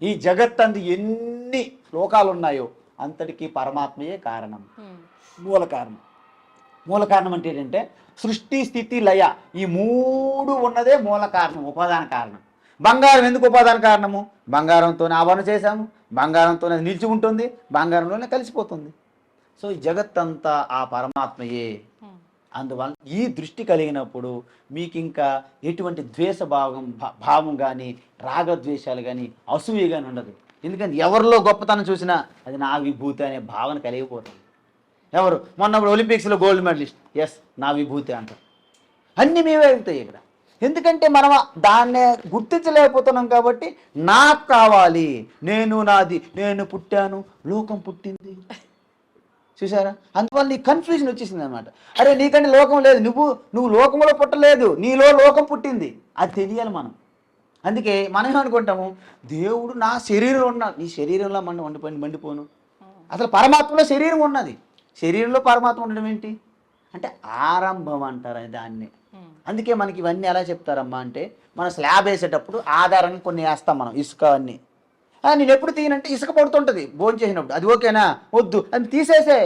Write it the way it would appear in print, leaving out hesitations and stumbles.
ఈ జగత్తందు ఎన్ని లోకాలు ఉన్నాయో అంతటికీ పరమాత్మయే కారణం, మూల కారణం. మూల కారణం అంటే ఏంటంటే సృష్టి స్థితి లయ ఈ మూడు ఉన్నదే మూల కారణం, ఉపాదాన కారణం. బంగారం ఎందుకు ఉపాదాన కారణము? బంగారంతోనే ఆవరణ చేశాము, బంగారంతోనే నిలిచి ఉంటుంది, బంగారంలోనే కలిసిపోతుంది. సో ఈ జగత్తంతా ఆ పరమాత్మయే. అందువల్ల ఈ దృష్టి కలిగినప్పుడు మీకు ఇంకా ఎటువంటి ద్వేష భావం కానీ రాగద్వేషాలు కానీ అసూయ కానీ ఉండదు. ఎందుకంటే ఎవరిలో గొప్పతనం చూసినా అది నా విభూతి అనే భావన కలిగిపోతుంది. ఎవరు మొన్న ఒలింపిక్స్లో గోల్డ్ మెడలిస్ట్, ఎస్ నా విభూతి అంటారు. అన్నీ మేమే అవుతాయి ఇక్కడ. ఎందుకంటే మనం దాన్నే గుర్తించలేకపోతున్నాం కాబట్టి నాకు కావాలి, నేను నాది, నేను పుట్టాను లోకం పుట్టింది. చూసారా? అందువల్ల నీ కన్ఫ్యూజన్ వచ్చేసింది అనమాట. అరే నీకంటే లోకం లేదు, నువ్వు లోకంలో పుట్టలేదు, నీలో లోకం పుట్టింది. అది తెలియాలి మనం. అందుకే మనం ఏమనుకుంటాము, దేవుడు నా శరీరంలో ఉన్నాడు. నీ శరీరంలో మండిపోను. అసలు పరమాత్మలో శరీరం ఉన్నది, శరీరంలో పరమాత్మ ఉండడం ఏంటి అంటే ఆరంభం అంటారు దాన్ని. అందుకే మనకి ఇవన్నీ ఎలా చెప్తారమ్మా అంటే, మనం స్లాబ్ వేసేటప్పుడు ఆధారంగా కొన్ని వేస్తాం మనం, ఇసుక అన్నీ. నేను ఎప్పుడు తీయనంటే ఇసుక పడుతుంటుంది భోజనం చేసినప్పుడు, అది ఓకేనా వద్దు అని తీసేసే.